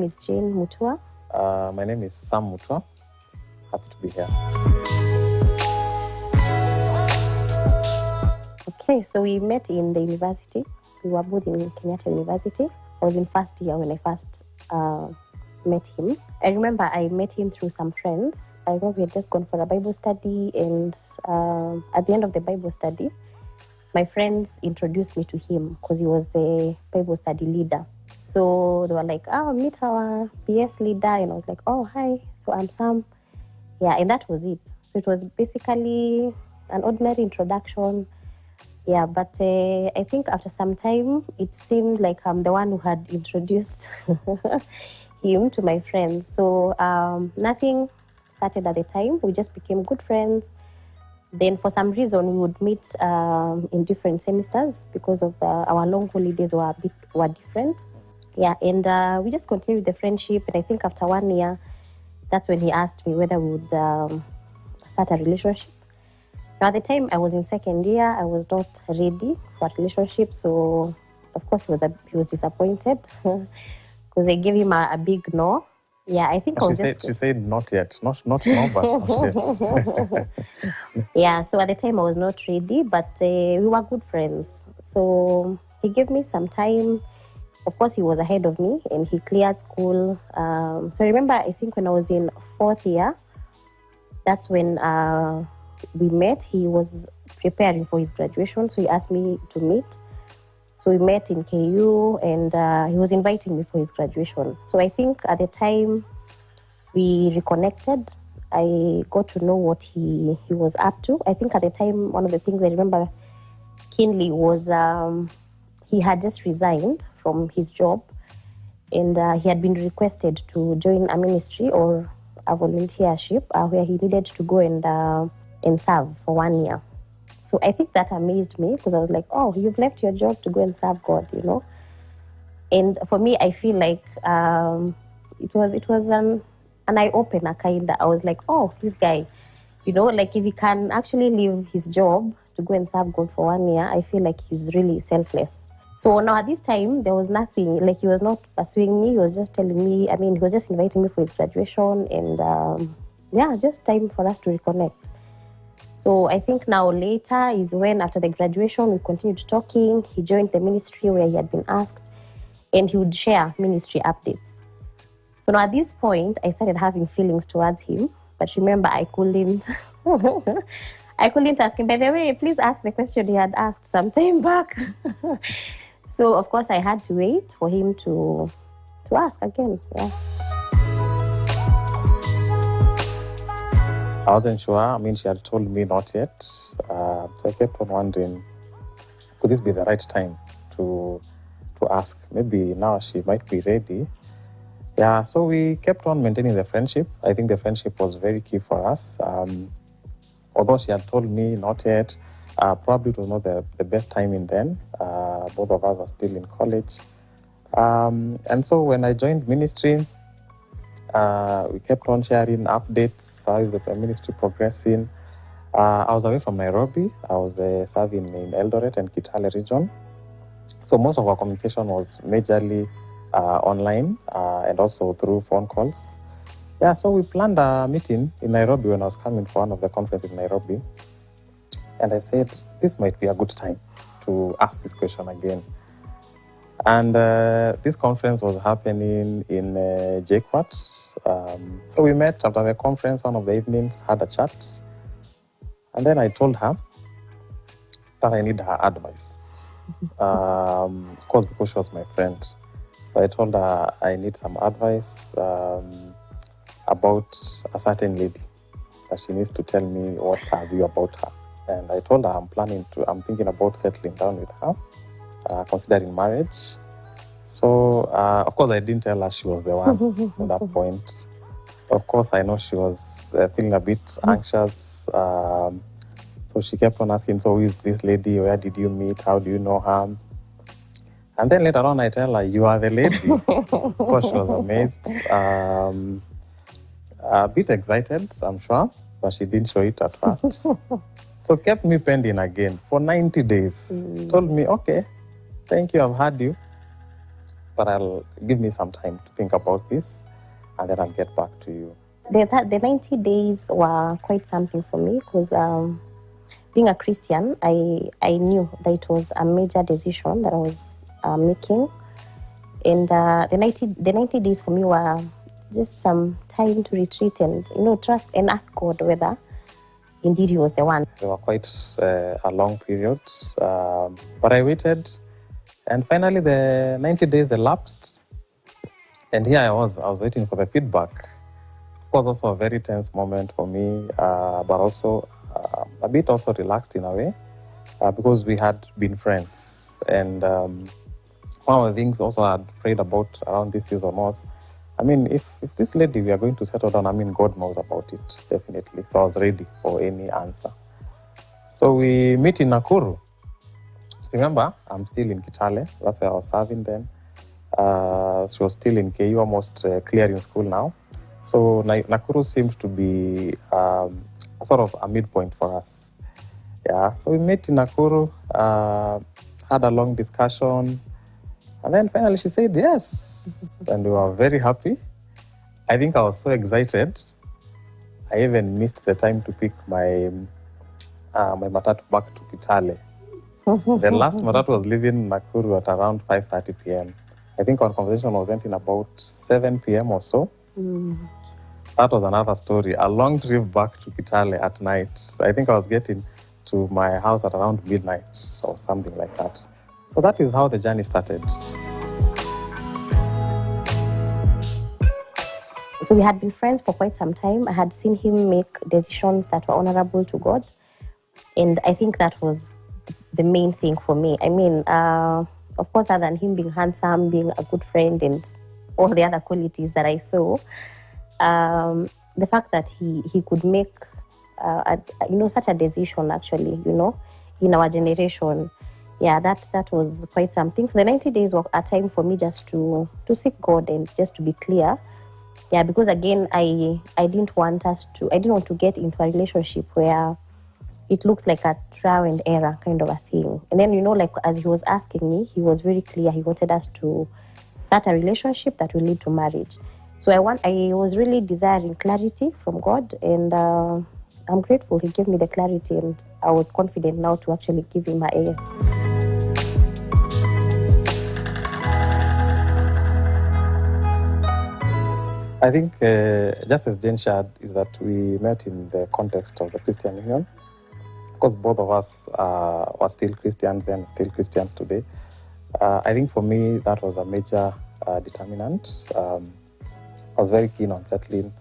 My name is Jane Mutua. My name is Sam Mutua. Happy to be here. Okay, so we met in the university. We were both in Kenyatta University. I was in first year when I first met him. I remember I met him through some friends. I remember we had just gone for a Bible study, and at the end of the Bible study, my friends introduced me to him because he was the Bible study leader. So they were like, meet our PS leader. And I was like, oh, hi. So I'm Sam. Yeah, and that was it. So it was basically an ordinary introduction. Yeah, but I think after some time, it seemed like I'm the one who had introduced him to my friends. So nothing started at the time. We just became good friends. Then for some reason, we would meet in different semesters because of our long holidays were different. Yeah, and we just continued the friendship. And I think after 1 year, that's when he asked me whether we would start a relationship. Now, at the time, I was in second year. I was not ready for a relationship. So, of course, he was disappointed because I gave him a big no. Yeah, I think She said not yet. Not no, but not yet. Yeah, so at the time, I was not ready, but we were good friends. So he gave me some time. Of course, he was ahead of me and he cleared school. So I remember, I think when I was in fourth year, that's when we met. He was preparing for his graduation, so he asked me to meet. So we met in KU, and he was inviting me for his graduation. So I think at the time we reconnected. I got to know what he was up to. I think at the time, one of the things I remember keenly was he had just resigned from his job, and he had been requested to join a ministry or a volunteership where he needed to go and serve for 1 year. So I think that amazed me because I was like, oh, you've left your job to go and serve God, you know? And for me, I feel like it was an eye-opener kind of. I was like, oh, this guy, you know, like if he can actually leave his job to go and serve God for 1 year, I feel like he's really selfless. So now at this time, there was nothing, like he was not pursuing me. He was just telling me, he was just inviting me for his graduation, and just time for us to reconnect. So I think now later is when, after the graduation, we continued talking. He joined the ministry where he had been asked, and he would share ministry updates. So now at this point, I started having feelings towards him. But remember, I couldn't ask him, by the way, please ask the question he had asked some time back. So, of course, I had to wait for him to ask again. Yeah. I wasn't sure. She had told me not yet. So I kept on wondering, could this be the right time to ask? Maybe now she might be ready. Yeah, so we kept on maintaining the friendship. I think the friendship was very key for us. Although she had told me not yet, probably it was not the best timing then. Both of us were still in college. And so when I joined ministry, we kept on sharing updates. How is the ministry progressing? I was away from Nairobi. I was serving in Eldoret and Kitale region. So most of our communication was majorly online and also through phone calls. Yeah, so we planned a meeting in Nairobi when I was coming for one of the conferences in Nairobi. And I said, this might be a good time to ask this question again. And this conference was happening in JKUAT. So we met after the conference one of the evenings, had a chat. And then I told her that I need her advice. Of course, because she was my friend. So I told her I need some advice about a certain lady, that she needs to tell me what's her view about her. And I told her I'm thinking about settling down with her, considering marriage. So, of course, I didn't tell her she was the one at that point. So, of course, I know she was feeling a bit anxious. So she kept on asking, so who is this lady? Where did you meet? How do you know her? And then later on, I tell her, you are the lady. Of course, she was amazed. A bit excited, I'm sure, but she didn't show it at first. So kept me pending again for 90 days. Told me, okay, thank you, I've heard you. but I'll give me some time to think about this, and then I'll get back to you. The 90 days were quite something for me because being a Christian, I knew that it was a major decision that I was making. And the 90 days for me were just some time to retreat and, trust and ask God whether indeed he was the one. They were quite a long period, but I waited, and finally the 90 days elapsed, and here I was waiting for the feedback. It was also a very tense moment for me, but also a bit also relaxed in a way, because we had been friends. And one of the things also I had prayed about around this season was, if this lady we are going to settle down, God knows about it, definitely. So I was ready for any answer. So we meet in Nakuru. Remember, I'm still in Kitale. That's where I was serving then. She was still in KU, almost clearing school now. So Nakuru seemed to be sort of a midpoint for us. Yeah, so we met in Nakuru, had a long discussion, and then finally she said yes, and we were very happy. I think I was so excited, I even missed the time to pick my my matatu back to Kitale. The last matatu was leaving Nakuru at around 5:30 p.m. I think our conversation was ending about 7 p.m. or so. That was another story. A long trip back to Kitale at night. I think I was getting to my house at around midnight or something like that. So that is how the journey started. So we had been friends for quite some time. I had seen him make decisions that were honorable to God. And I think that was the main thing for me. Of course, other than him being handsome, being a good friend, and all the other qualities that I saw, the fact that he could make such a decision, actually, in our generation, that was quite something. So the 90 days were a time for me just to seek God and just to be clear. Yeah, because again, I didn't want to get into a relationship where it looks like a trial and error kind of a thing. And then, as he was asking me, he was very clear. He wanted us to start a relationship that will lead to marriage. So I was really desiring clarity from God, and I'm grateful he gave me the clarity, and I was confident now to actually give him a yes. I think, just as Jane shared, is that we met in the context of the Christian Union, because both of us were still Christians then, still Christians today. I think for me, that was a major determinant. I was very keen on settling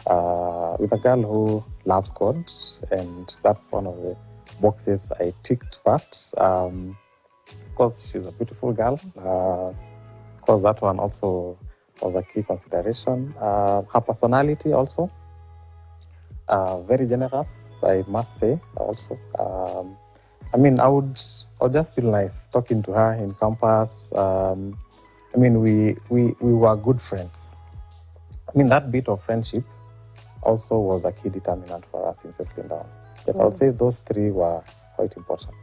with a girl who loves God, and that's one of the boxes I ticked first, because she's a beautiful girl. Because that one also was a key consideration. Her personality also, very generous, I must say. Also, I would just feel nice talking to her in campus. We were good friends. That bit of friendship also was a key determinant for us in settling down. Yes, I would say those three were quite important.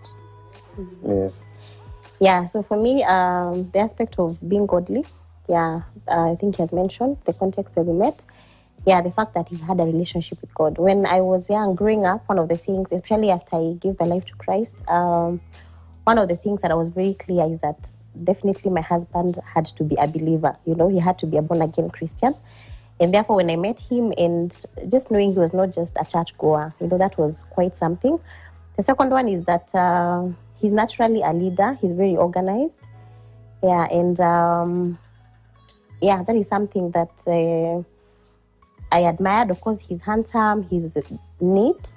Yes. Yeah, so for me, the aspect of being godly, I think he has mentioned the context where we met. Yeah, the fact that he had a relationship with God. When I was young, growing up, one of the things, especially after I gave my life to Christ, one of the things that I was very clear is that definitely my husband had to be a believer. He had to be a born-again Christian. And therefore, when I met him and just knowing he was not just a churchgoer, that was quite something. The second one is that he's naturally a leader. He's very organized. Yeah, and that is something that I admired. Of course, he's handsome, he's neat,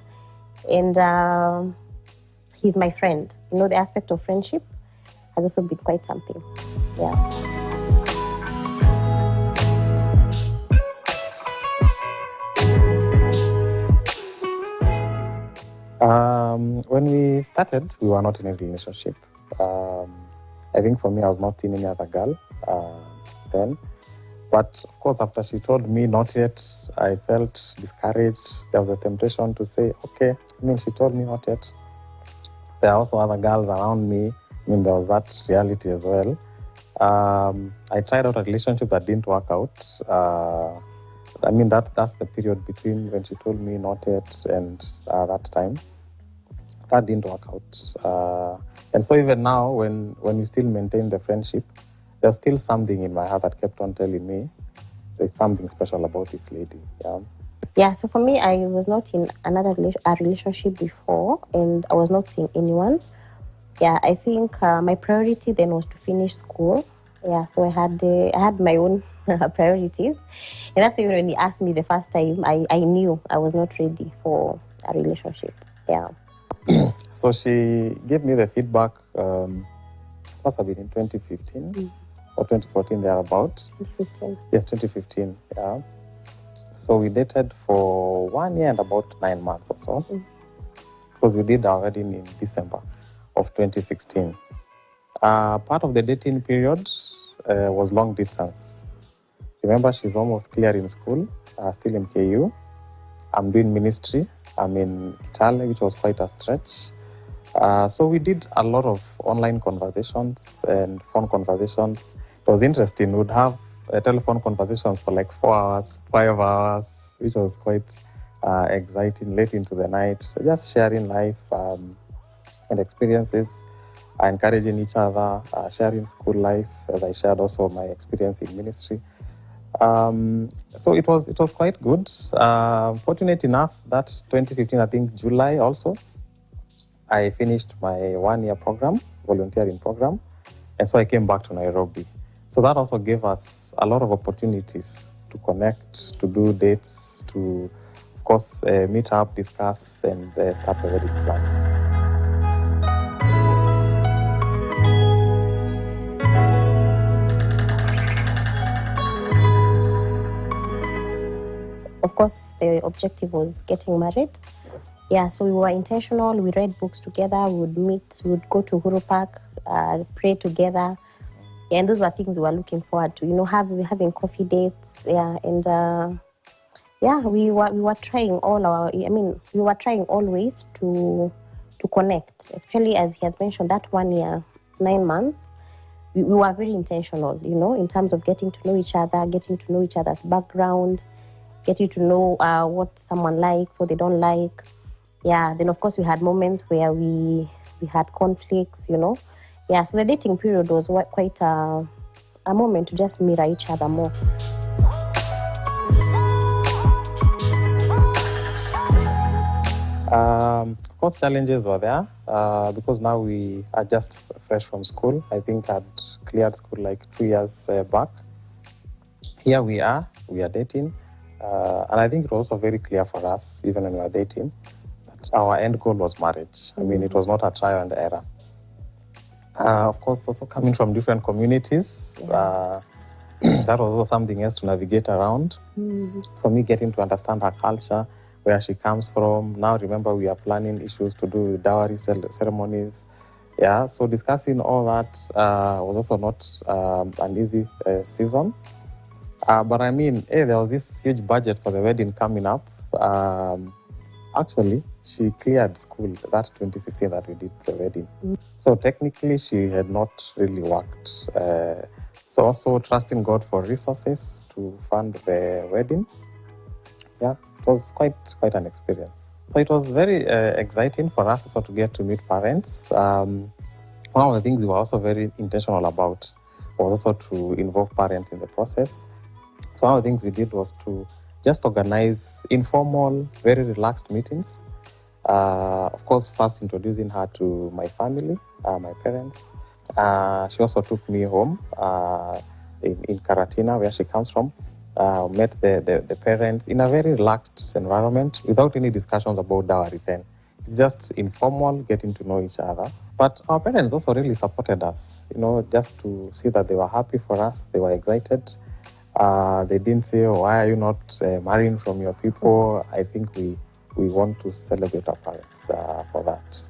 and he's my friend. The aspect of friendship has also been quite something. Yeah. When we started, we were not in a relationship. I think for me, I was not seeing any other girl then. But of course, after she told me not yet, I felt discouraged. There was a temptation to say, okay, she told me not yet. There are also other girls around me. There was that reality as well. I tried out a relationship that didn't work out. I mean, that's the period between when she told me not yet and that time. That didn't work out. And so even now, when we still maintain the friendship, there's still something in my heart that kept on telling me there's something special about this lady. Yeah. Yeah, so for me, I was not in a relationship before, and I was not seeing anyone. Yeah, I think my priority then was to finish school. Yeah, so I had my own priorities, and that's even when he asked me the first time, I knew I was not ready for a relationship. Yeah. So she gave me the feedback. Must have been in 2015 or 2014 thereabout. 2015. Yes, 2015. Yeah. So we dated for 1 year and about 9 months or so, because we did our wedding in December of 2016. Part of the dating period was long distance. Remember, she's almost clearing school, still in KU. I'm doing ministry. I'm in Kitale, which was quite a stretch. So we did a lot of online conversations and phone conversations. It was interesting. We'd have telephone conversations for like 4 hours, 5 hours, which was quite exciting, late into the night, just sharing life and experiences, encouraging each other, sharing school life, as I shared also my experience in ministry. So it was quite good. Fortunate enough that 2015, I think July also, I finished my 1 year program, volunteering program, and so I came back to Nairobi. So that also gave us a lot of opportunities to connect, to do dates, to, of course, meet up, discuss, and start the wedding plan. Of course, the objective was getting married. Yeah, so we were intentional. We read books together. We would meet. We would go to Huru Park, pray together. Yeah, and those were things we were looking forward to. Having coffee dates. Yeah, and yeah, we were trying all our. I mean, we were trying always to connect, especially as he has mentioned that 1 year, 9 months. We were very intentional, in terms of getting to know each other, getting to know each other's background, getting to know what someone likes, what they don't like. Yeah, then of course we had moments where we had conflicts. Yeah, so the dating period was quite a moment to just mirror each other more. Of course, challenges were there because now we are just fresh from school. I think I'd cleared school like 2 years back. Here we are dating. And I think it was also very clear for us, even when we were dating, that our end goal was marriage. I mean, it was not a trial and error. Of course, also coming from different communities, that was also something else to navigate around. For me, getting to understand her culture, where she comes from. Now, remember, we are planning issues to do with dowry ceremonies. Yeah, so discussing all that was also not an easy season. But I mean, there was this huge budget for the wedding coming up. Actually, she cleared school that 2016 that we did the wedding. So technically, she had not really worked. So also trusting God for resources to fund the wedding. Yeah, it was quite an experience. So it was very exciting for us also to get to meet parents. One of the things we were also very intentional about was also to involve parents in the process. So one of the things we did was to just organize informal, very relaxed meetings. Of course, first introducing her to my family, my parents. She also took me home in Karatina, where she comes from. Met the parents in a very relaxed environment without any discussions about dowry then. It's just informal, getting to know each other. But our parents also really supported us, just to see that they were happy for us, they were excited. They didn't say, oh, why are you not marrying from your people? I think we want to celebrate our parents for that.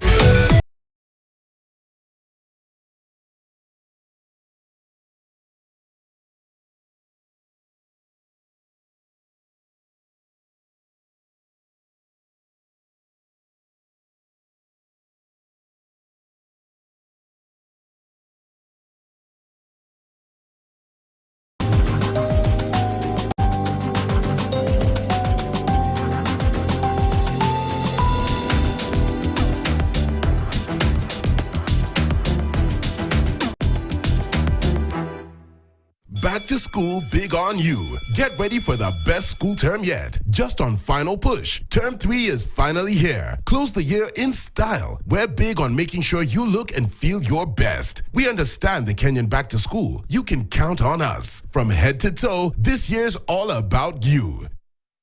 back to school big on you. Get ready for the best school term yet. Just on Final Push. Term 3 is finally here. Close the year in style. We're big on making sure you look and feel your best. We understand the Kenyan back to school. You can count on us. From head to toe, this year's all about you.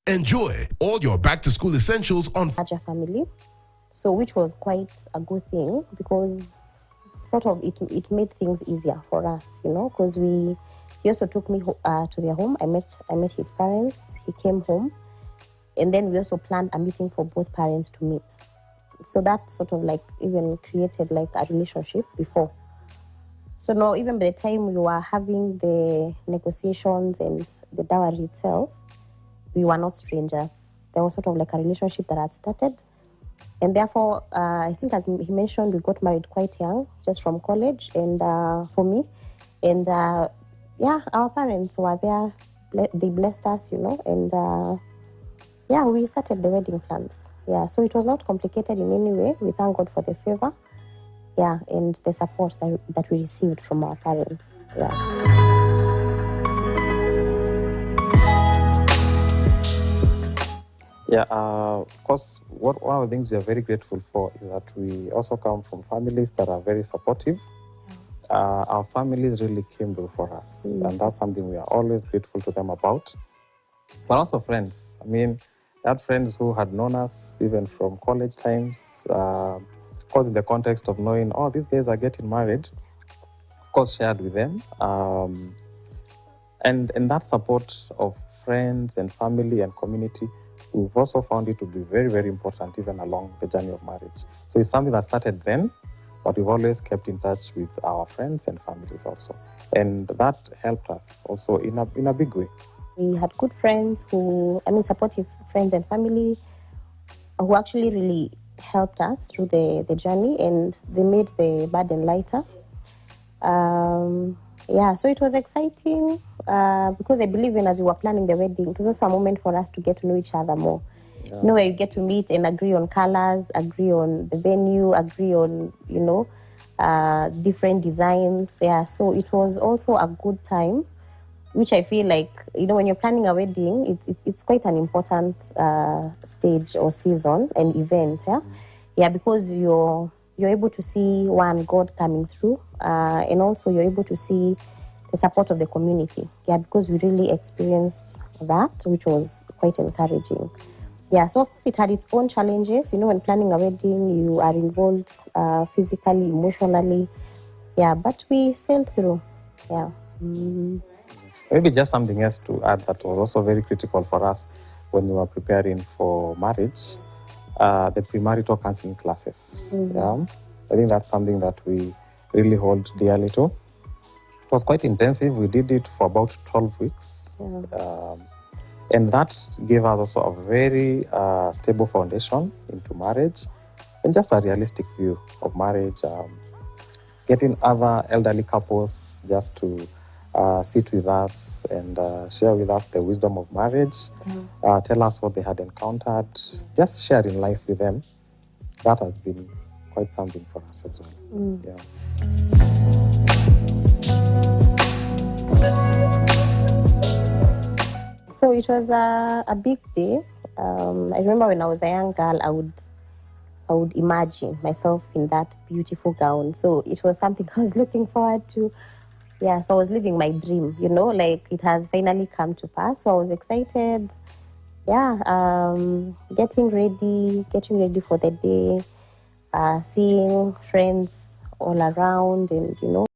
Enjoy all your back to school essentials on larger family. So which was quite a good thing because sort of it made things easier for us, because he also took me to their home. I met his parents. He came home, and then we also planned a meeting for both parents to meet. So that sort of like even created like a relationship before. So now even by the time we were having the negotiations and the dowry itself, we were not strangers. There was sort of like a relationship that had started. And therefore, I think as he mentioned, we got married quite young, just from college, and for me. And our parents were there. They blessed us, and we started the wedding plans. Yeah, so it was not complicated in any way. We thank God for the favor, and the support that we received from our parents. Of course, one of the things we are very grateful for is that we also come from families that are very supportive. Our families really came through for us, and that's something we are always grateful to them about. But also friends. I mean, I had friends who had known us even from college times. Of course, in the context of knowing, these guys are getting married, of course, shared with them. And that support of friends and family and community, we've also found it to be very, very important even along the journey of marriage. So it's something that started then, but we've always kept in touch with our friends and families also. And that helped us also in a big way. We had good friends supportive friends and family who actually really helped us through the journey, and they made the burden lighter. So it was exciting because I believe as we were planning the wedding, it was also a moment for us to get to know each other more. Where you get to meet and agree on colors, agree on the venue, agree on, different designs. So it was also a good time, which I feel like, when you're planning a wedding, it's quite an important stage or season and event. Because you're able to see God coming through, and also you're able to see the support of the community. Because we really experienced that, which was quite encouraging. So of course it had its own challenges. When planning a wedding, you are involved physically, emotionally. But we sailed through. Maybe just something else to add that was also very critical for us when we were preparing for marriage, the premarital counseling classes. I think that's something that we really hold dearly to. It was quite intensive. We did it for about 12 weeks. And that gave us also a very stable foundation into marriage and just a realistic view of marriage. Getting other elderly couples just to sit with us and share with us the wisdom of marriage, tell us what they had encountered, just sharing life with them. That has been quite something for us as well. So it was a big day. I remember when I was a young girl, I would imagine myself in that beautiful gown. So it was something I was looking forward to. So I was living my dream, like it has finally come to pass. So I was excited. Getting ready for the day, seeing friends all around, and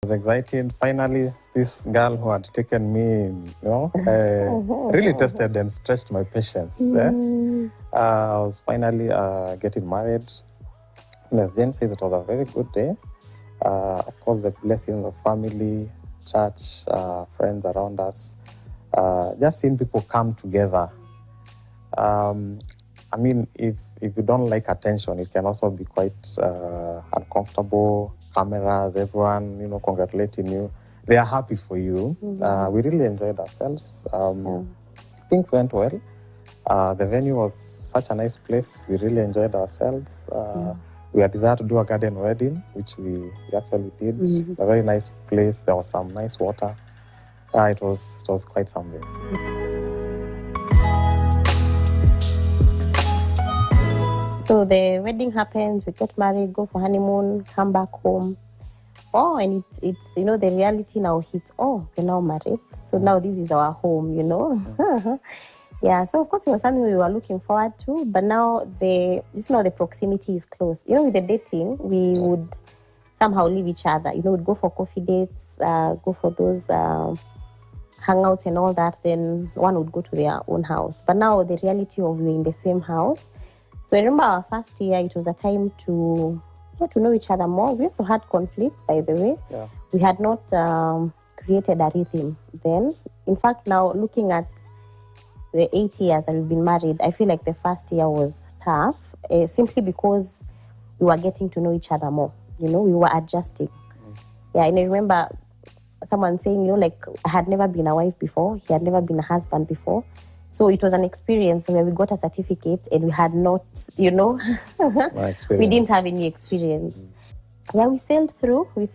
It was exciting. Finally, this girl who had taken me, really tested and stretched my patience. I was finally getting married. And as Jane says, it was a very good day. Of course, the blessings of family, church, friends around us, just seeing people come together. If if you don't like attention, it can also be quite uncomfortable. Cameras, everyone, congratulating you. They are happy for you. We really enjoyed ourselves. Things went well. The venue was such a nice place. We really enjoyed ourselves. We had desired to do a garden wedding, which we actually did. A very nice place. There was some nice water. It was quite something. So the wedding happens, we get married, go for honeymoon, come back home. Oh, and it's the reality now hits. Oh, we're now married. So now this is our home, Yeah, so of course it was something we were looking forward to, but now the proximity is close. With the dating, we would somehow leave each other. We'd go for coffee dates, go for those hangouts and all that. Then one would go to their own house. But now the reality of we're in the same house. So I remember our first year, it was a time to get to know each other more. We also had conflicts, by the way. Yeah. We had not created a rhythm then. In fact, now looking at the 8 years that we've been married, I feel like the first year was tough, simply because we were getting to know each other more. We were adjusting. Yeah, and I remember someone saying, I had never been a wife before. He had never been a husband before. So it was an experience where we got a certificate and we had not, we didn't have any experience. Yeah, we sailed through. We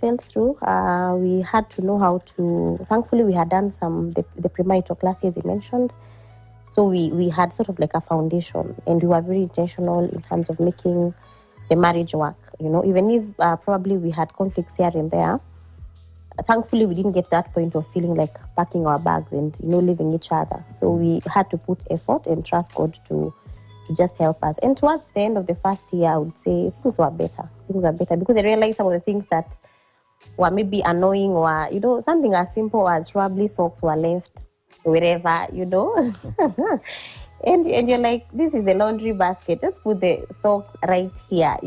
had to know how to, thankfully we had done the premarital classes you mentioned. So we had sort of like a foundation, and we were very intentional in terms of making the marriage work, even if probably we had conflicts here and there. Thankfully, we didn't get to that point of feeling like packing our bags and, leaving each other. So we had to put effort and trust God to just help us. And towards the end of the first year, I would say things were better because I realized some of the things that were maybe annoying or, something as simple as probably socks were left wherever, and you're like, this is a laundry basket, just put the socks right here,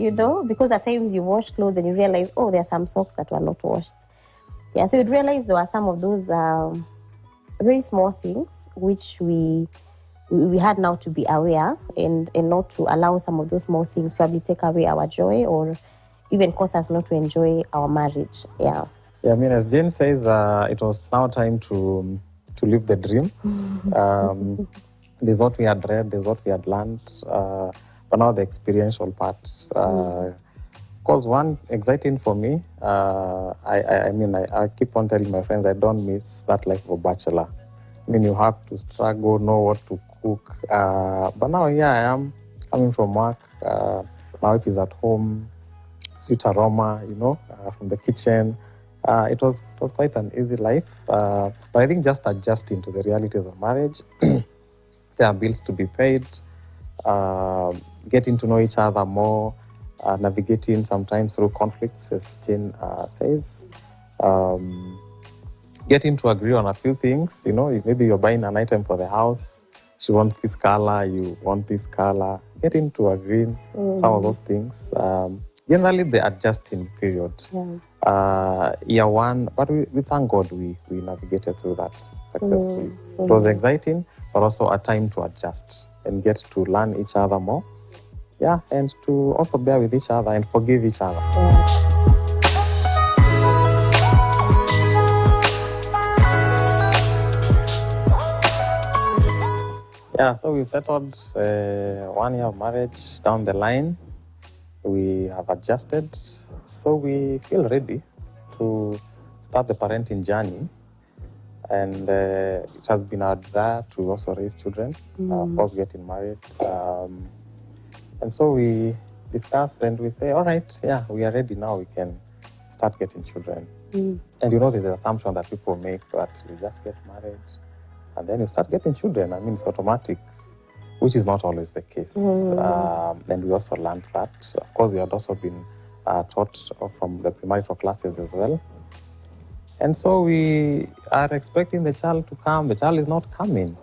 because at times you wash clothes and you realize, oh, there are some socks that were not washed. Yeah, so you'd realize there were some of those very small things which we had now to be aware and not to allow some of those small things probably take away our joy or even cause us not to enjoy our marriage. Yeah. Yeah, as Jane says, it was now time to live the dream. This is what we had read, this is what we had learned, but now the experiential part. Because one, exciting for me, I keep on telling my friends I don't miss that life of a bachelor. You have to struggle, know what to cook. But now, I am coming from work. My wife is at home, sweet aroma, from the kitchen. It was quite an easy life. But I think just adjusting to the realities of marriage, there are bills to be paid, getting to know each other more, navigating sometimes through conflicts, as Jane says, getting to agree on a few things. Maybe you're buying an item for the house, she wants this color, you want this color, getting to agree some of those things. Generally, the adjusting period. Year one, but we thank God we navigated through that successfully. It was exciting, but also a time to adjust and get to learn each other more. Yeah, and to also bear with each other and forgive each other. Yeah, so we settled 1 year of marriage down the line. We have adjusted, so we feel ready to start the parenting journey. And it has been our desire to also raise children, of course, getting married. And so we discuss and we say, all right, we are ready now. We can start getting children. And there's the assumption that people make that we just get married and then you start getting children. It's automatic, which is not always the case. And we also learned that. Of course, we had also been taught from the premarital classes as well. And so we are expecting the child to come. The child is not coming.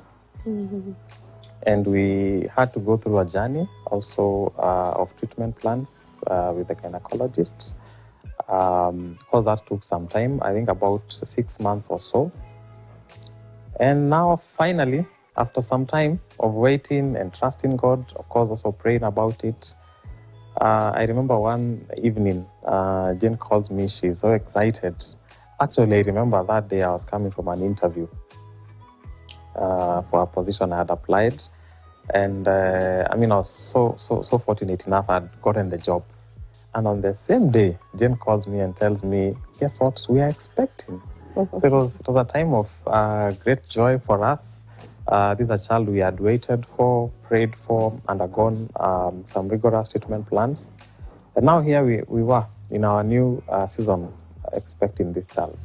And we had to go through a journey also of treatment plans with the gynecologist. Because that took some time, I think about 6 months or so. And now finally, after some time of waiting and trusting God, of course, also praying about it, I remember one evening, Jane calls me. She's so excited. Actually, I remember that day I was coming from an interview for a position I had applied. And I was so fortunate enough I'd gotten the job. And on the same day, Jane calls me and tells me, guess what? We are expecting. So it was a time of great joy for us. This is a child we had waited for, prayed for, undergone some rigorous treatment plans. And now here we were in our new season expecting this child.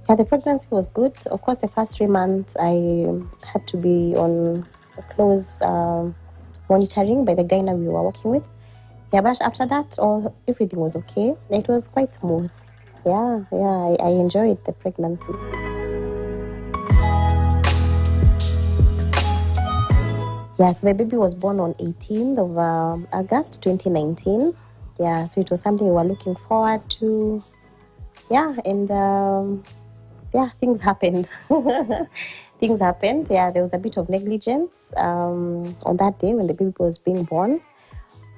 Yeah, the pregnancy was good. Of course, the first 3 months I had to be on close monitoring by the gynae we were working with. Yeah, but after that, everything was okay. It was quite smooth. Yeah, I enjoyed the pregnancy. Yeah, so the baby was born on 18th of August 2019. Yeah, so it was something we were looking forward to. Yeah, and things happened. Things happened. Yeah, there was a bit of negligence on that day when the baby was being born.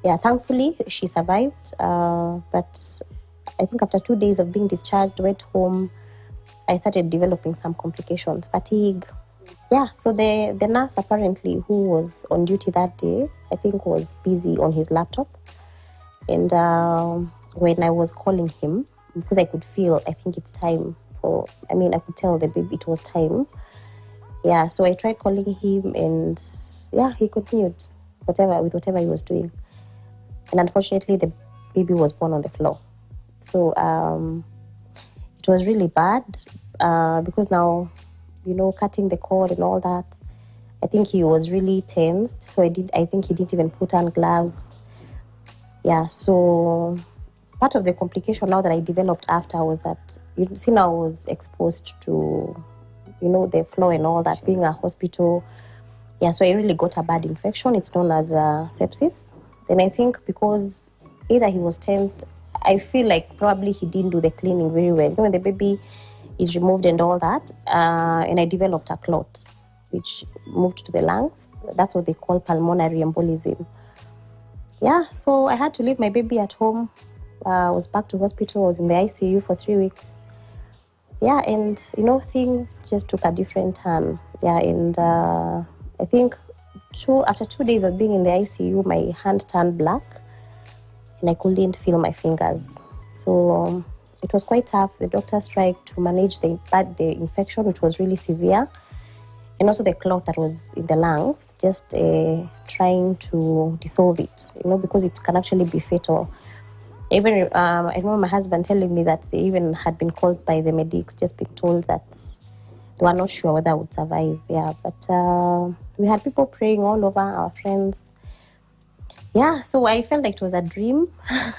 Yeah, thankfully she survived. But I think after 2 days of being discharged, went home, I started developing some complications, fatigue. Yeah, so the nurse apparently who was on duty that day, I think was busy on his laptop. And when I was calling him, because I could feel, I think it's time I could tell the baby it was time. Yeah, so I tried calling him and he continued whatever he was doing. And unfortunately, the baby was born on the floor. So it was really bad because now, cutting the cord and all that, I think he was really tensed. So I think he didn't even put on gloves. Yeah, so part of the complication now that I developed after was that, now I was exposed to, the floor and all that, being a hospital. Yeah, so I really got a bad infection. It's known as sepsis. Then I think because either he was tensed, I feel like probably he didn't do the cleaning very well. When the baby is removed and all that, and I developed a clot, which moved to the lungs. That's what they call pulmonary embolism. Yeah, so I had to leave my baby at home. I was back to hospital. I was in the ICU for 3 weeks. Yeah, and, things just took a different turn. Yeah, and I think after 2 days of being in the ICU, my hand turned black and I couldn't feel my fingers. So it was quite tough. The doctors tried to manage the infection, which was really severe, and also the clot that was in the lungs, just trying to dissolve it, because it can actually be fatal. Even I remember my husband telling me that they even had been called by the medics, just being told that they were not sure whether I would survive. Yeah, but we had people praying all over, our friends. Yeah, so I felt like it was a dream.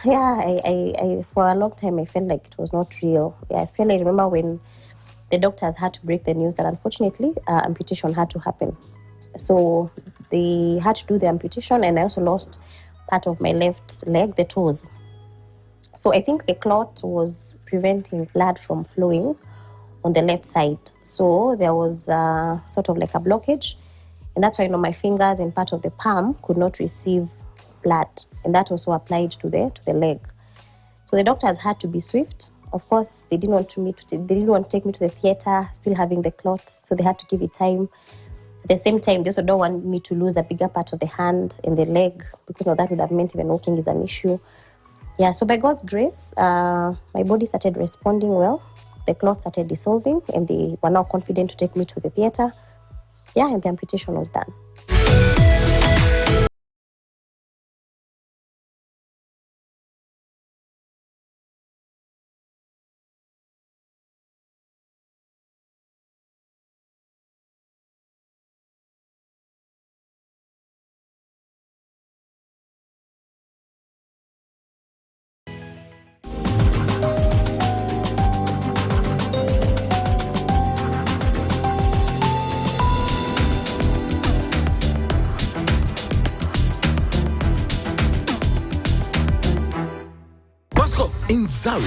Yeah, I for a long time I felt like it was not real. Yeah, especially I remember when the doctors had to break the news that unfortunately amputation had to happen. So they had to do the amputation, and I also lost part of my left leg, the toes. So I think the clot was preventing blood from flowing on the left side. So there was sort of like a blockage. And that's why my fingers and part of the palm could not receive blood. And that also applied to the leg. So the doctors had to be swift. Of course, they didn't want to take me to the theater, still having the clot. So they had to give it time. At the same time, they also don't want me to lose a bigger part of the hand and the leg, because that would have meant even walking is an issue. Yeah, so by God's grace, my body started responding well. The clot started dissolving, and they were now confident to take me to the theater. Yeah, and the amputation was done. In Zari,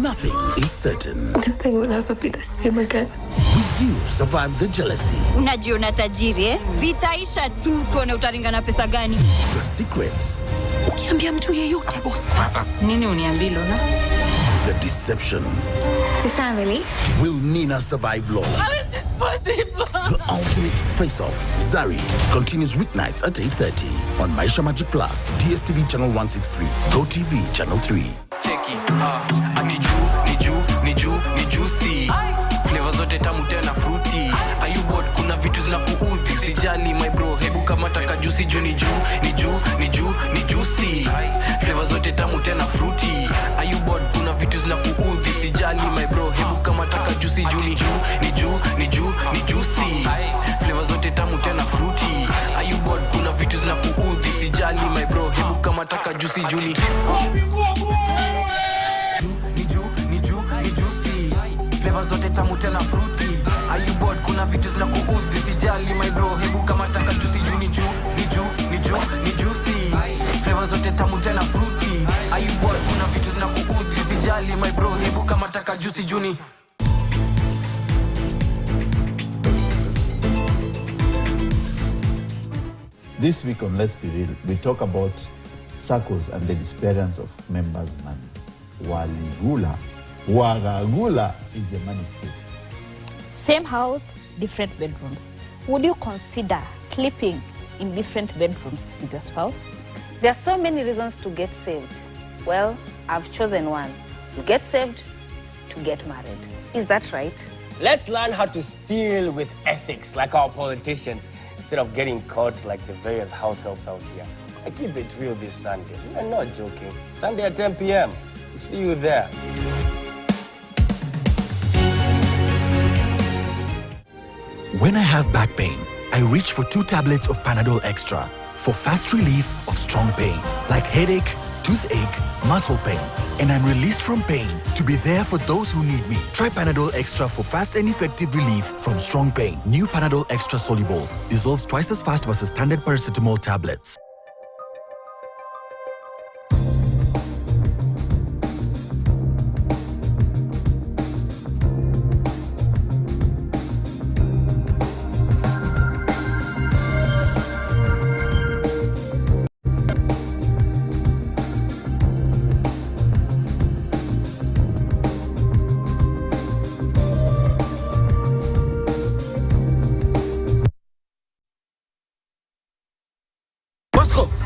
nothing is certain. I don't think we'll ever be the same again. Will you survive the jealousy? Unajiona tajiri, eh? Zitaisha tu tuone utaringa na pesa gani. The secrets. Ukiambia mtu yeyote boss. Nini uniambilo na? The deception. The family. Will Nina survive Lola? How is this possible? The ultimate face-off. Zari continues weeknights at 8:30 on Maisha Magic Plus, DSTV channel 163, GoTV channel 3. Cheki, ni juicy. Flavor zote tamu tena fruity. Ayubot kuna vitu zinakuudhi. Usijali my bro, hebu kama taka juicy juu ni juicy. Flavor zote tamu tena fruity. Ayubot kuna vitu zinakuudhi. Usijali my bro, hebu kama taka juicy juu ni juicy. Flavor zote tamu tena fruity. Ayubot kuna vitu zinakuudhi. Usijali my bro, hebu kama taka juicy juu ni juicy. Flavor zote tamu tena fruity. Are you bored? Kuna vitu zinakuudhi. Sijali my bro, hebu kama taka juicy juu ni juicy. Flavor zote tamu tena fruity. Are you bored? Kuna vitu zinakuudhi. Sijali my bro, hebu kama taka juicy juu ni This week on Let's Be Real, we talk about circles and the disappearance of members' money. Wagagula is the money safe. Same house, different bedrooms. Would you consider sleeping in different bedrooms with your spouse? There are so many reasons to get saved. Well, I've chosen one. To get saved, to get married. Is that right? Let's learn how to steal with ethics like our politicians instead of getting caught like the various house helps out here. I keep it real this Sunday. I'm not joking. Sunday at 10 p.m. See you there. When I have back pain, I reach for 2 tablets of Panadol Extra for fast relief of strong pain, like headache, toothache, muscle pain, and I'm released from pain to be there for those who need me. Try Panadol Extra for fast and effective relief from strong pain. New Panadol Extra Soluble dissolves twice as fast versus standard paracetamol tablets.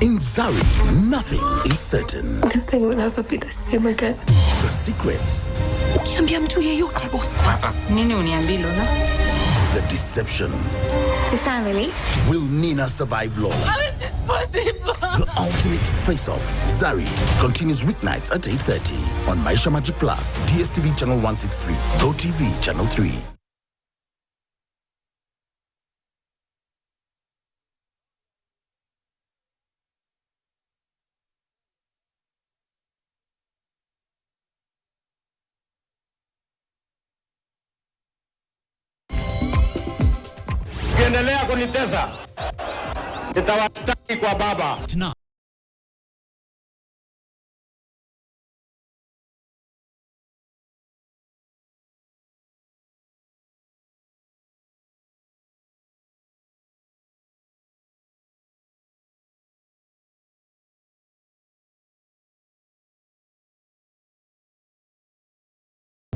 In Zari, nothing is certain. I don't think we'll ever be the same again. The secrets. Ukiambia mtu yeyote boss. Nini uniambilo na? The deception. The family. Will Nina survive Lola? How is this possible? The ultimate face-off. Zari continues weeknights at 8:30 on Maisha Magic Plus, DSTV channel 163, GoTV channel 3. Ukiendelea kunitesa nitawastaki kwa baba.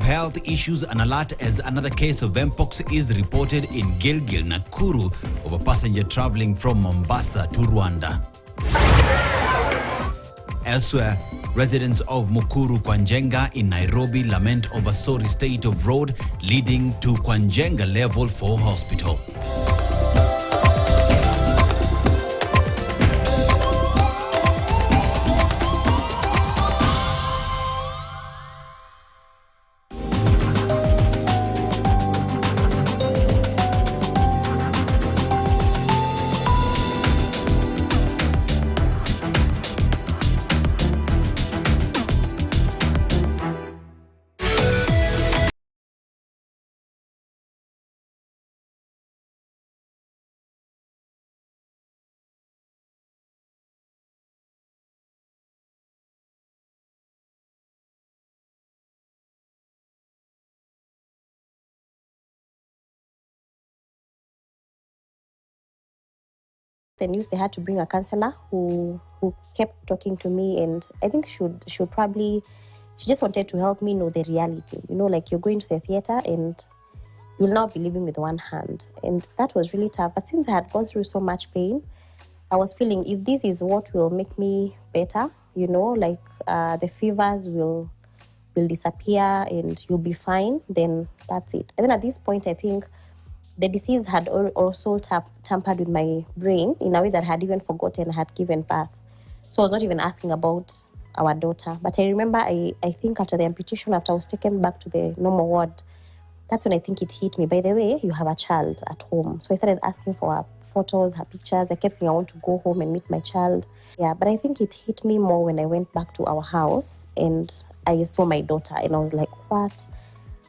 Health issues, an alert as another case of Mpox is reported in Gilgil, Nakuru, of a passenger traveling from Mombasa to Rwanda. Elsewhere, residents of Mukuru Kwanjenga in Nairobi lament over sorry state of road leading to Kwanjenga Level 4 Hospital. the news, they had to bring a counselor who kept talking to me, and I think she just wanted to help me know the reality. Like you're going to the theater and you'll now be living with one hand. And that was really tough. But since I had gone through so much pain, I was feeling if this is what will make me better, like the fevers will disappear and you'll be fine, then that's it. And then at this point, I think the disease had also tampered with my brain in a way that I had even forgotten I had given birth. So I was not even asking about our daughter. But I remember, I think after the amputation, after I was taken back to the normal ward, that's when I think it hit me. By the way, you have a child at home. So I started asking for her photos, her pictures. I kept saying I want to go home and meet my child. Yeah, but I think it hit me more when I went back to our house and I saw my daughter and I was like, what?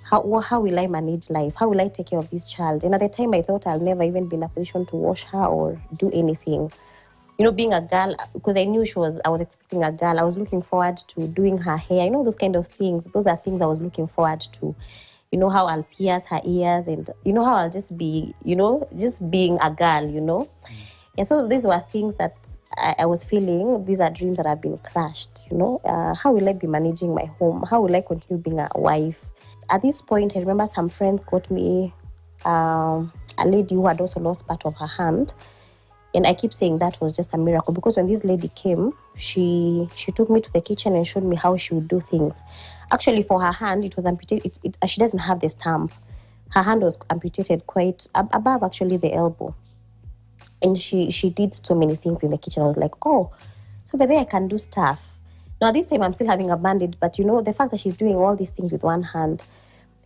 How will I manage life? How will I take care of this child? And at the time, I thought I'll never even be in a position to wash her or do anything. Being a girl, because I knew I was expecting a girl. I was looking forward to doing her hair. Those kind of things. Those are things I was looking forward to. How I'll pierce her ears and, how I'll just be, just being a girl, And so these were things that I was feeling. These are dreams that have been crushed, How will I be managing my home? How will I continue being a wife? At this point, I remember some friends got me a lady who had also lost part of her hand. And I keep saying that was just a miracle because when this lady came, she took me to the kitchen and showed me how she would do things. Actually, for her hand, it was amputated. She doesn't have the stump. Her hand was amputated quite above, actually, the elbow. And she did so many things in the kitchen. I was like, oh, so by the way, I can do stuff. Now, this time I'm still having a bandage, but, the fact that she's doing all these things with one hand,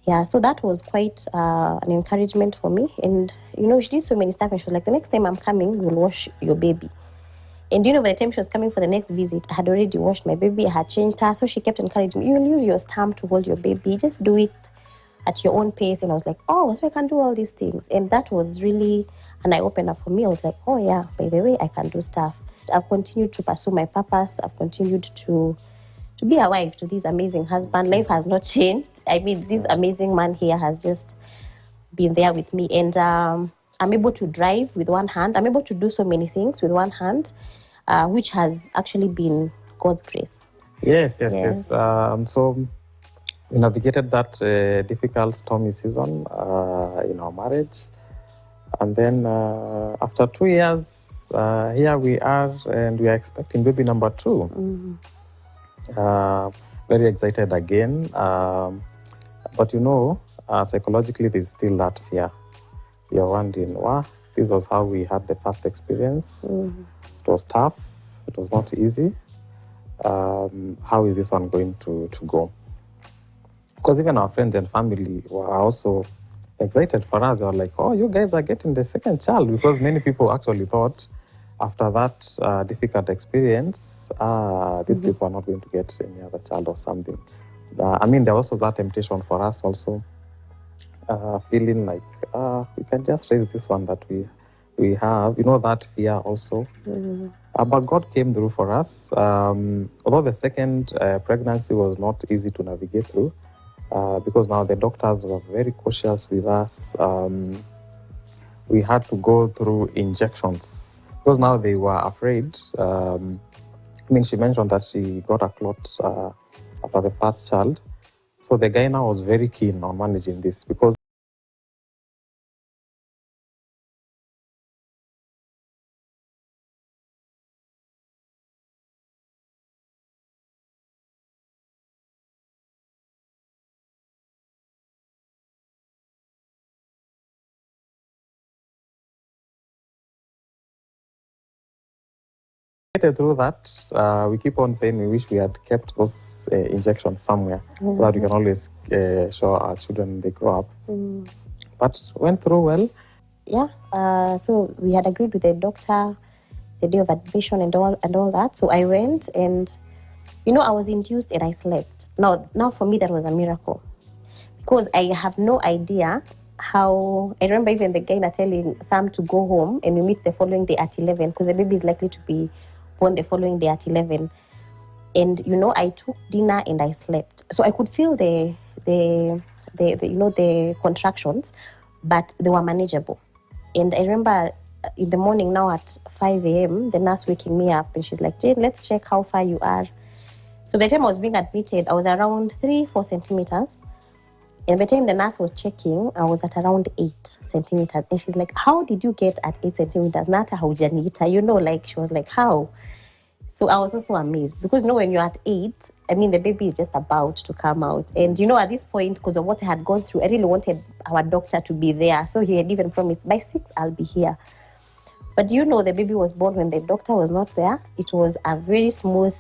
yeah, so that was quite an encouragement for me. And, she did so many stuff. And she was like, the next time I'm coming, we'll wash your baby. And, by the time she was coming for the next visit, I had already washed my baby. I had changed her. So she kept encouraging me, you'll use your stump to hold your baby. Just do it at your own pace. And I was like, oh, so I can do all these things. And that was really an eye-opener for me. I was like, oh, yeah, by the way, I can do stuff. I've continued to pursue my purpose. I've continued to be a wife to this amazing husband. Life has not changed. I mean, this amazing man here has just been there with me. And I'm able to drive with one hand. I'm able to do so many things with one hand, which has actually been God's grace. Yes. So we navigated that difficult, stormy season in our marriage. And then after 2 years, here we are, and we are expecting baby number 2. Mm-hmm. Very excited again. But psychologically, there's still that fear. You're wondering, this was how we had the first experience. Mm-hmm. It was tough. It was not easy. How is this one going to go? Because even our friends and family were also excited for us. They were like, oh, you guys are getting the second child. Because many people actually thought after that difficult experience, these people are not going to get any other child or something. There was also that temptation for us also, feeling like we can just raise this one that we have, that fear also. Mm-hmm. But God came through for us. Although the second pregnancy was not easy to navigate through, because now the doctors were very cautious with us. We had to go through injections because now they were afraid. She mentioned that she got a clot after the first child. So the guy now was very keen on managing this because through that, we keep on saying we wish we had kept those injections somewhere so that we can always show our children they grow up. Mm-hmm. But went through well. Yeah, so we had agreed with the doctor the day of admission and all that. So I went and, I was induced and I slept. Now for me, that was a miracle because I have no idea how. I remember even the guy telling Sam to go home and we meet the following day at 11 because the baby is likely to be born the following day at 11. And, I took dinner and I slept. So I could feel the contractions, but they were manageable. And I remember in the morning now at 5 a.m., the nurse waking me up, and she's like, Jane, let's check how far you are. So by the time I was being admitted, I was around 3-4 centimeters. And by the time the nurse was checking, I was at around 8 centimeters. And she's like, how did you get at 8 centimeters? Nata haujanita, like, she was like, how? So I was also amazed because, when you're at 8, I mean, the baby is just about to come out. And, at this point, because of what I had gone through, I really wanted our doctor to be there. So he had even promised, by 6, I'll be here. But the baby was born when the doctor was not there. It was a very smooth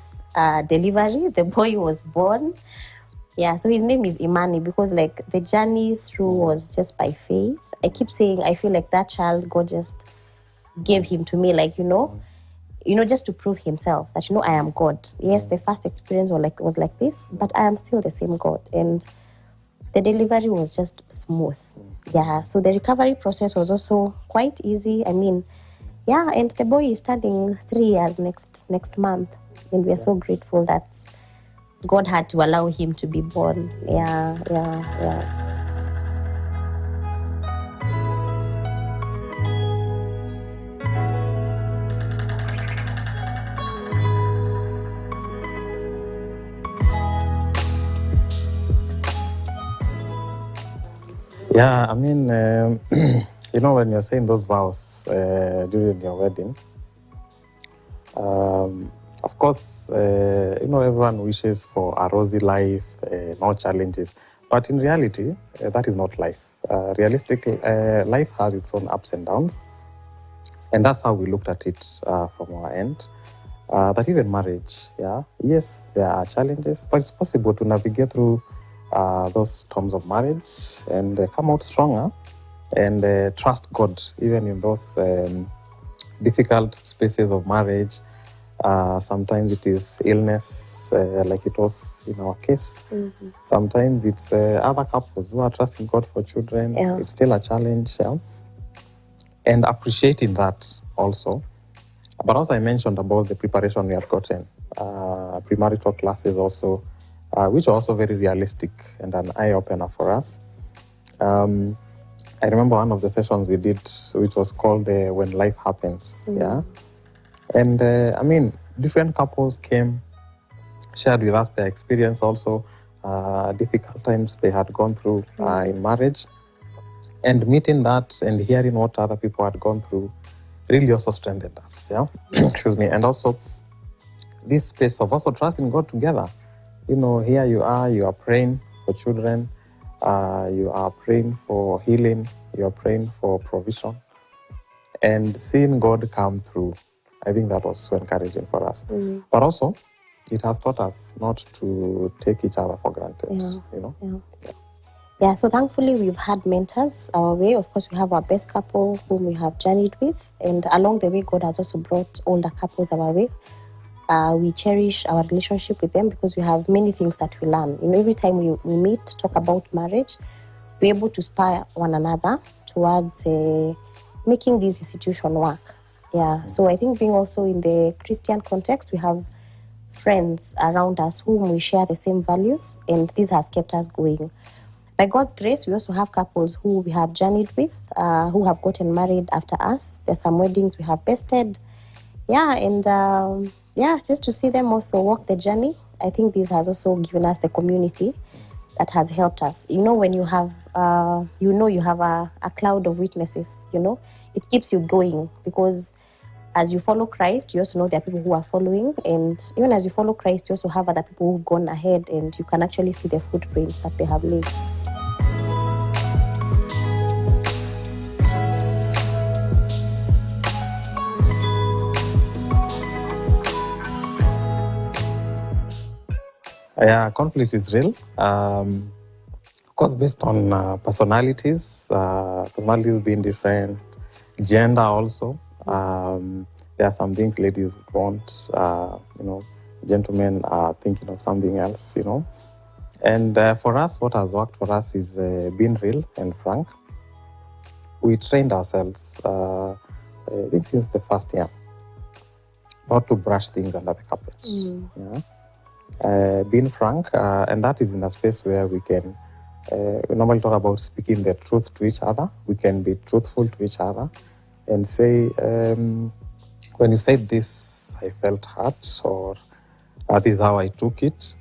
delivery. The boy was born. Yeah, so his name is Imani because, the journey through was just by faith. I keep saying I feel like that child, God just gave him to me, just to prove himself that, I am God. Yes, the first experience was like this, but I am still the same God. And the delivery was just smooth. Yeah, so the recovery process was also quite easy. I mean, yeah, and the boy is turning 3 years next month. And we are so grateful that God had to allow him to be born. Yeah. Yeah, I mean, when you're saying those vows during your wedding, of course, everyone wishes for a rosy life, no challenges. But in reality, that is not life. Realistically, life has its own ups and downs. And that's how we looked at it from our end. That even marriage, yes, there are challenges, but it's possible to navigate through those storms of marriage and come out stronger and trust God, even in those difficult spaces of marriage. Sometimes it is illness, like it was in our case. Mm-hmm. Sometimes it's other couples who are trusting God for children. Yeah. It's still a challenge. Yeah? And appreciating that also. But also I mentioned about the preparation we have gotten, premarital classes also, which are also very realistic and an eye-opener for us. I remember one of the sessions we did, which was called When Life Happens. Mm-hmm. Yeah. And different couples came, shared with us their experience also, difficult times they had gone through in marriage. And meeting that and hearing what other people had gone through really also strengthened us. Yeah. Excuse me. And also this space of also trusting God together. Here you are praying for children, you are praying for healing, you are praying for provision, and seeing God come through. I think that was so encouraging for us. Mm-hmm. But also, it has taught us not to take each other for granted. Yeah, so thankfully we've had mentors our way. Of course, we have our best couple whom we have journeyed with, and along the way, God has also brought older couples our way. We cherish our relationship with them because we have many things that we learn. Every time we meet to talk about marriage, we're able to inspire one another towards making this institution work. Yeah, so I think being also in the Christian context, we have friends around us whom we share the same values, and this has kept us going. By God's grace, we also have couples who we have journeyed with, who have gotten married after us. There's some weddings we have bested. Yeah, and just to see them also walk the journey, I think this has also given us the community that has helped us. When you have, you have a cloud of witnesses, it keeps you going because as you follow Christ, you also know there are people who are following. And even as you follow Christ, you also have other people who've gone ahead and you can actually see the footprints that they have left. Yeah, conflict is real. Of course, based on personalities being different, gender also. There are some things ladies would want, gentlemen are thinking of something else, And for us, what has worked for us is being real and frank. We trained ourselves, I think since the first year, not to brush things under the carpet. Being frank, and that is in a space where we can, we normally talk about speaking the truth to each other. We can be truthful to each other. and say, when you said this, I felt hurt, or this is how I took it.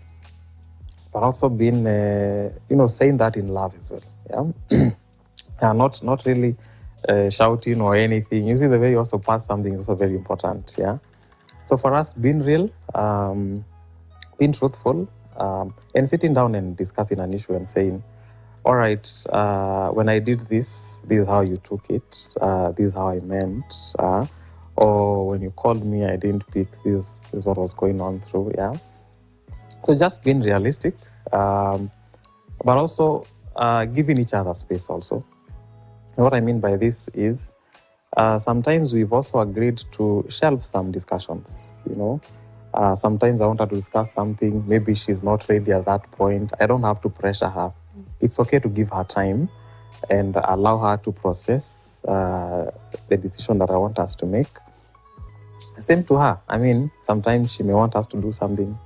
But also being, saying that in love as well. Yeah, not really shouting or anything. You see, the way you also pass something is also very important. Yeah. So for us, being real, being truthful, and sitting down and discussing an issue and saying, all right, when I did this, this is how you took it. This is how I meant. Or when you called me, I didn't pick. This is what was going on through. Yeah. So just being realistic, but also giving each other space also. And what I mean by this is sometimes we've also agreed to shelve some discussions, Sometimes I want her to discuss something. Maybe she's not ready at that point. I don't have to pressure her. It's okay to give her time and allow her to process the decision that I want us to make. Same to her. I mean, sometimes she may want us to do something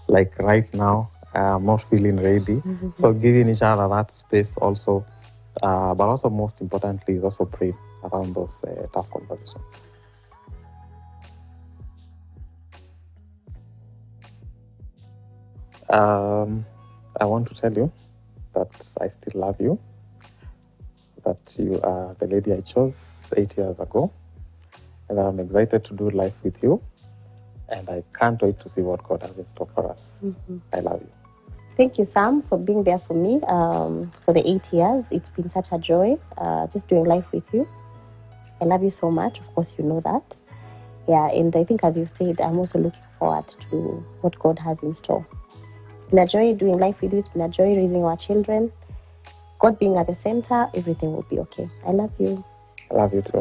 like right now, I'm not feeling ready. Mm-hmm. So giving each other that space also, but also most importantly is also praying around those tough conversations. I want to tell you that I still love you, that you are the lady I chose 8 years ago, and that I'm excited to do life with you, and I can't wait to see what God has in store for us. Mm-hmm. I love you. Thank you, Sam, for being there for me for the 8 years. It's been such a joy just doing life with you. I love you so much. Of course, you know that. Yeah, and I think, as you said, I'm also looking forward to what God has in store. It's been a joy doing life with you. It's been a joy raising our children. God being at the center, everything will be okay. I love you. I love you too.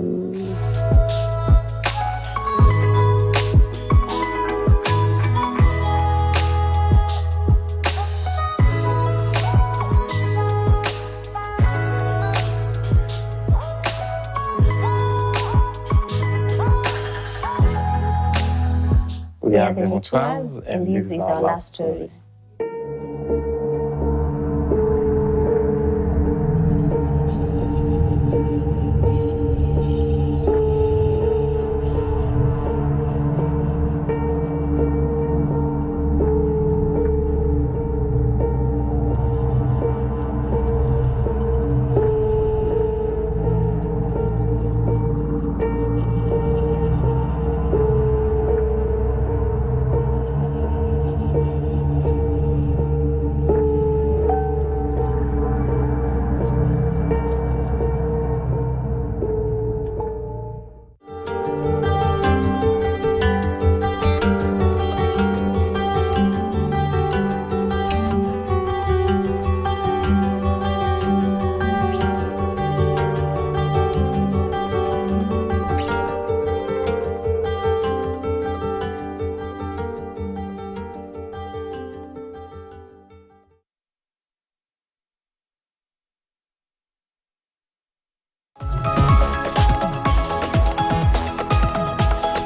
We are the Mutuas, and this is our love story.